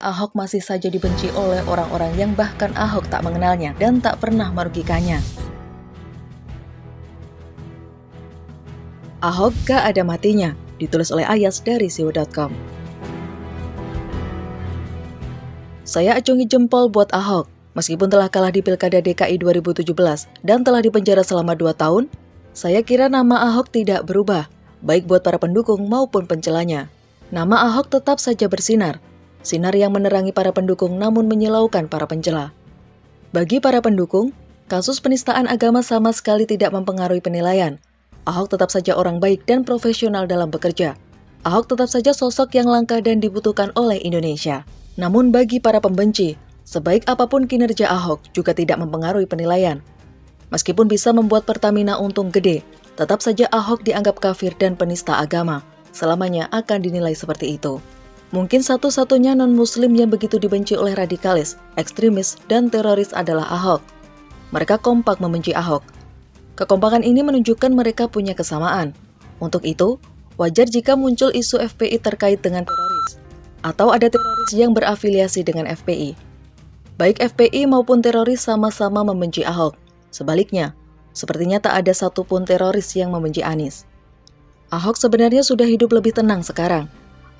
Ahok masih saja dibenci oleh orang-orang yang bahkan Ahok tak mengenalnya dan tak pernah merugikannya. Ahok gak ada matinya, ditulis oleh Ayas dari siwo.com. Saya acungi jempol buat Ahok. Meskipun telah kalah di Pilkada DKI 2017 dan telah dipenjara selama 2 tahun, saya kira nama Ahok tidak berubah, baik buat para pendukung maupun pencelanya. Nama Ahok tetap saja bersinar, sinar yang menerangi para pendukung namun menyilaukan para pencela. Bagi para pendukung, kasus penistaan agama sama sekali tidak mempengaruhi penilaian. Ahok tetap saja orang baik dan profesional dalam bekerja. Ahok tetap saja sosok yang langka dan dibutuhkan oleh Indonesia. Namun bagi para pembenci, sebaik apapun kinerja Ahok juga tidak mempengaruhi penilaian. Meskipun bisa membuat Pertamina untung gede, tetap saja Ahok dianggap kafir dan penista agama. Selamanya akan dinilai seperti itu. Mungkin satu-satunya non-muslim yang begitu dibenci oleh radikalis, ekstremis, dan teroris adalah Ahok. Mereka kompak membenci Ahok. Kekompakan ini menunjukkan mereka punya kesamaan. Untuk itu, wajar jika muncul isu FPI terkait dengan teroris, atau ada teroris yang berafiliasi dengan FPI. Baik FPI maupun teroris sama-sama membenci Ahok. Sebaliknya, sepertinya tak ada satupun teroris yang membenci Anies. Ahok sebenarnya sudah hidup lebih tenang sekarang.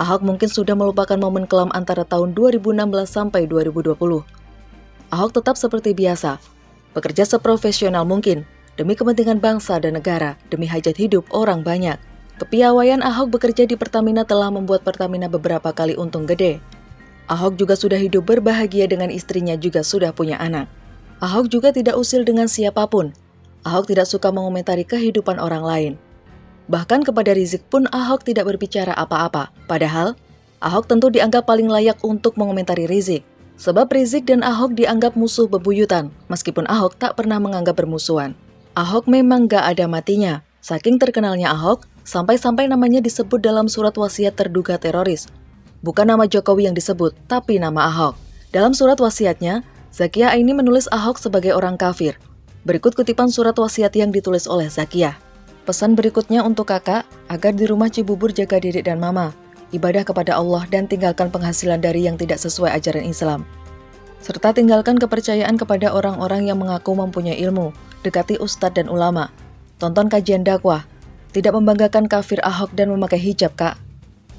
Ahok mungkin sudah melupakan momen kelam antara tahun 2016 sampai 2020. Ahok tetap seperti biasa, bekerja seprofesional mungkin, demi kepentingan bangsa dan negara, demi hajat hidup orang banyak. Kepiawaian Ahok bekerja di Pertamina telah membuat Pertamina beberapa kali untung gede. Ahok juga sudah hidup berbahagia dengan istrinya, juga sudah punya anak. Ahok juga tidak usil dengan siapapun. Ahok tidak suka mengomentari kehidupan orang lain. Bahkan kepada Rizik pun Ahok tidak berbicara apa-apa. Padahal, Ahok tentu dianggap paling layak untuk mengomentari Rizik. Sebab Rizik dan Ahok dianggap musuh bebuyutan, meskipun Ahok tak pernah menganggap bermusuhan. Ahok memang gak ada matinya. Saking terkenalnya Ahok, sampai-sampai namanya disebut dalam surat wasiat terduga teroris. Bukan nama Jokowi yang disebut, tapi nama Ahok. Dalam surat wasiatnya, Zakiah Aini menulis Ahok sebagai orang kafir. Berikut kutipan surat wasiat yang ditulis oleh Zakiah. Pesan berikutnya untuk kakak, agar di rumah Cibubur jaga dedek dan mama, ibadah kepada Allah dan tinggalkan penghasilan dari yang tidak sesuai ajaran Islam. Serta tinggalkan kepercayaan kepada orang-orang yang mengaku mempunyai ilmu, dekati ustadz dan ulama. Tonton kajian dakwah, tidak membanggakan kafir Ahok dan memakai hijab kak.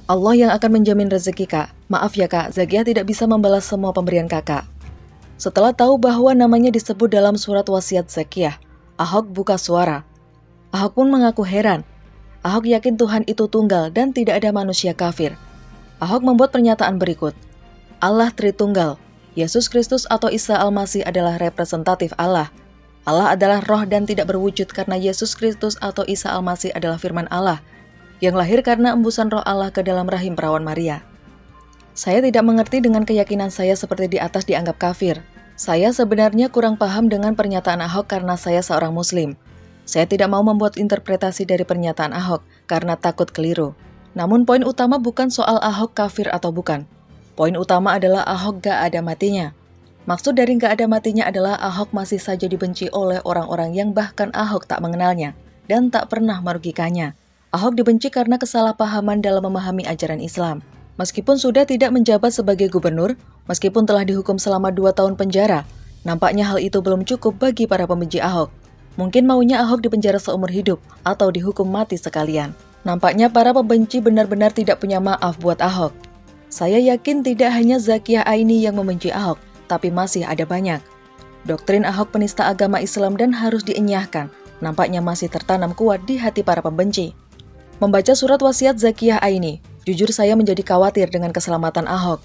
Allah yang akan menjamin rezeki kak. Maaf ya kak, Zakiah tidak bisa membalas semua pemberian kakak. Setelah tahu bahwa namanya disebut dalam surat wasiat Zakiah, Ahok buka suara. Ahok pun mengaku heran. Ahok yakin Tuhan itu tunggal dan tidak ada manusia kafir. Ahok membuat pernyataan berikut. Allah Tritunggal. Yesus Kristus atau Isa Al-Masih adalah representatif Allah. Allah adalah roh dan tidak berwujud karena Yesus Kristus atau Isa Al-Masih adalah firman Allah yang lahir karena embusan roh Allah ke dalam rahim perawan Maria. Saya tidak mengerti dengan keyakinan saya seperti di atas dianggap kafir. Saya sebenarnya kurang paham dengan pernyataan Ahok karena saya seorang muslim. Saya tidak mau membuat interpretasi dari pernyataan Ahok karena takut keliru. Namun poin utama bukan soal Ahok kafir atau bukan. Poin utama adalah Ahok gak ada matinya. Maksud dari gak ada matinya adalah Ahok masih saja dibenci oleh orang-orang yang bahkan Ahok tak mengenalnya dan tak pernah merugikannya. Ahok dibenci karena kesalahpahaman dalam memahami ajaran Islam. Meskipun sudah tidak menjabat sebagai gubernur, meskipun telah dihukum selama 2 tahun penjara, nampaknya hal itu belum cukup bagi para pembenci Ahok. Mungkin maunya Ahok dipenjara seumur hidup atau dihukum mati sekalian. Nampaknya para pembenci benar-benar tidak punya maaf buat Ahok. Saya yakin tidak hanya Zakiah Aini yang membenci Ahok, tapi masih ada banyak. Doktrin Ahok penista agama Islam dan harus dienyahkan, nampaknya masih tertanam kuat di hati para pembenci. Membaca surat wasiat Zakiah Aini, jujur saya menjadi khawatir dengan keselamatan Ahok.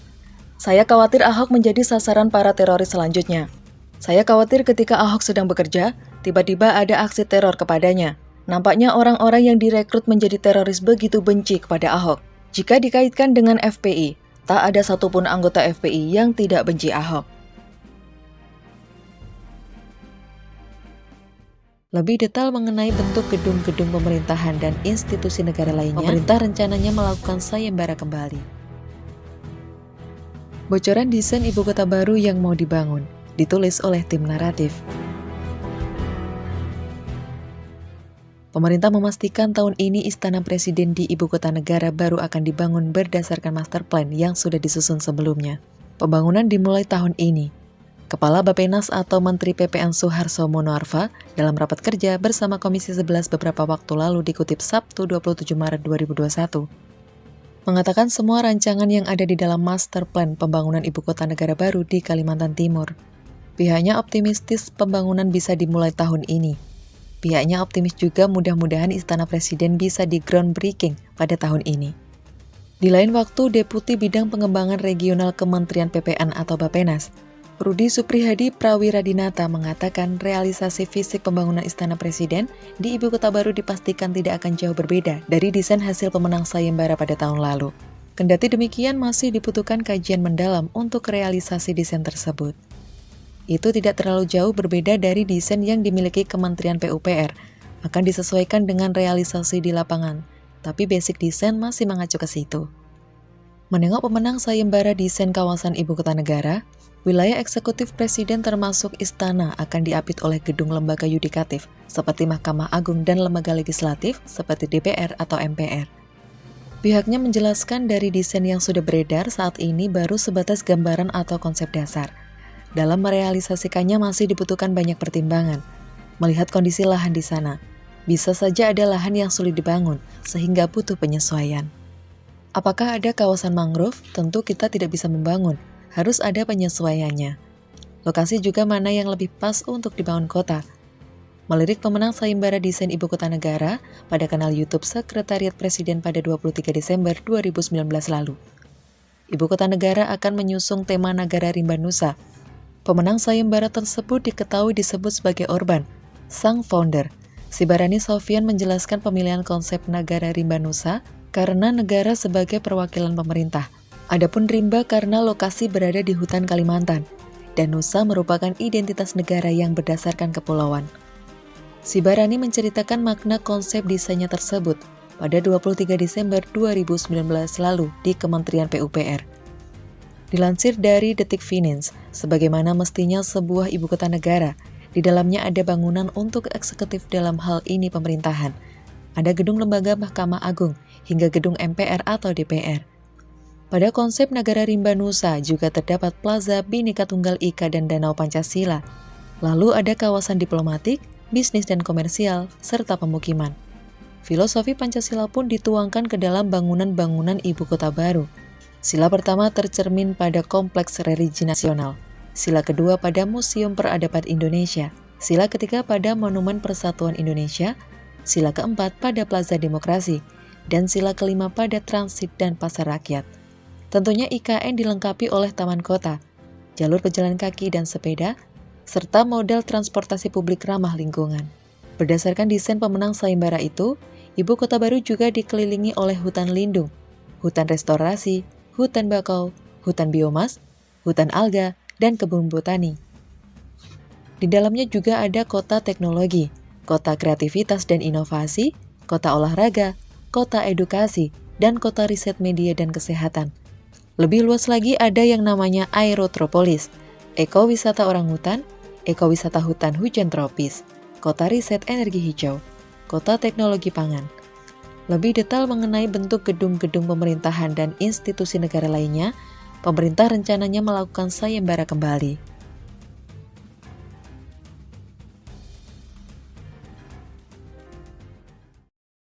Saya khawatir Ahok menjadi sasaran para teroris selanjutnya. Saya khawatir ketika Ahok sedang bekerja, tiba-tiba ada aksi teror kepadanya. Nampaknya orang-orang yang direkrut menjadi teroris begitu benci kepada Ahok. Jika dikaitkan dengan FPI, tak ada satupun anggota FPI yang tidak benci Ahok. Lebih detail mengenai bentuk gedung-gedung pemerintahan dan institusi negara lainnya, pemerintah rencananya melakukan sayembara kembali. Bocoran desain ibu kota baru yang mau dibangun, ditulis oleh tim naratif. Pemerintah memastikan tahun ini istana presiden di ibu kota negara baru akan dibangun berdasarkan master plan yang sudah disusun sebelumnya. Pembangunan dimulai tahun ini. Kepala Bappenas atau Menteri PPN Suharso Monoarfa dalam rapat kerja bersama Komisi 11 beberapa waktu lalu dikutip Sabtu 27 Maret 2021. Mengatakan semua rancangan yang ada di dalam Master Plan Pembangunan Ibu Kota Negara Baru di Kalimantan Timur. Pihaknya optimistis pembangunan bisa dimulai tahun ini. Pihaknya optimis juga mudah-mudahan Istana Presiden bisa di groundbreaking pada tahun ini. Di lain waktu, Deputi Bidang Pengembangan Regional Kementerian PPN atau Bappenas, Rudi Suprihadi Prawiradinata mengatakan realisasi fisik pembangunan Istana Presiden di Ibu Kota Baru dipastikan tidak akan jauh berbeda dari desain hasil pemenang sayembara pada tahun lalu. Kendati demikian masih dibutuhkan kajian mendalam untuk realisasi desain tersebut. Itu tidak terlalu jauh berbeda dari desain yang dimiliki Kementerian PUPR, akan disesuaikan dengan realisasi di lapangan, tapi basic desain masih mengacu ke situ. Menengok pemenang sayembara desain kawasan Ibu Kota Negara, wilayah eksekutif Presiden termasuk istana akan diapit oleh gedung lembaga yudikatif seperti Mahkamah Agung dan lembaga legislatif seperti DPR atau MPR. Pihaknya menjelaskan dari desain yang sudah beredar saat ini baru sebatas gambaran atau konsep dasar. Dalam merealisasikannya masih dibutuhkan banyak pertimbangan. Melihat kondisi lahan di sana, bisa saja ada lahan yang sulit dibangun sehingga butuh penyesuaian. Apakah ada kawasan mangrove? Tentu kita tidak bisa membangun. Harus ada penyesuaiannya. Lokasi juga mana yang lebih pas untuk dibangun kota. Melirik pemenang sayembara desain Ibu Kota Negara pada kanal YouTube Sekretariat Presiden pada 23 Desember 2019 lalu. Ibu Kota Negara akan menyusung tema Nagara Rimba Nusa. Pemenang sayembara tersebut diketahui disebut sebagai Orban, sang founder. Sibarani Sofyan menjelaskan pemilihan konsep Nagara Rimba Nusa karena negara sebagai perwakilan pemerintah. Adapun Rimba karena lokasi berada di hutan Kalimantan, dan Nusa merupakan identitas negara yang berdasarkan kepulauan. Sibarani menceritakan makna konsep desainnya tersebut pada 23 Desember 2019 lalu di Kementerian PUPR. Dilansir dari Detik Finance, sebagaimana mestinya sebuah ibu kota negara, di dalamnya ada bangunan untuk eksekutif dalam hal ini pemerintahan. Ada gedung lembaga Mahkamah Agung hingga gedung MPR atau DPR. Pada konsep Nagara Rimba Nusa juga terdapat Plaza Bhinneka Tunggal Ika dan Danau Pancasila. Lalu ada kawasan diplomatik, bisnis dan komersial, serta pemukiman. Filosofi Pancasila pun dituangkan ke dalam bangunan-bangunan Ibu Kota Baru. Sila pertama tercermin pada Kompleks Religi Nasional. Sila kedua pada Museum Peradaban Indonesia. Sila ketiga pada Monumen Persatuan Indonesia. Sila keempat pada Plaza Demokrasi. Dan sila kelima pada Transit dan Pasar Rakyat. Tentunya IKN dilengkapi oleh taman kota, jalur pejalan kaki dan sepeda, serta model transportasi publik ramah lingkungan. Berdasarkan desain pemenang sayembara itu, Ibu Kota Baru juga dikelilingi oleh hutan lindung, hutan restorasi, hutan bakau, hutan biomas, hutan alga, dan kebun botani. Di dalamnya juga ada kota teknologi, kota kreativitas dan inovasi, kota olahraga, kota edukasi, dan kota riset media dan kesehatan. Lebih luas lagi ada yang namanya Aerotropolis, ekowisata orangutan, ekowisata hutan hujan tropis, kota riset energi hijau, kota teknologi pangan. Lebih detail mengenai bentuk gedung-gedung pemerintahan dan institusi negara lainnya, pemerintah rencananya melakukan sayembara kembali.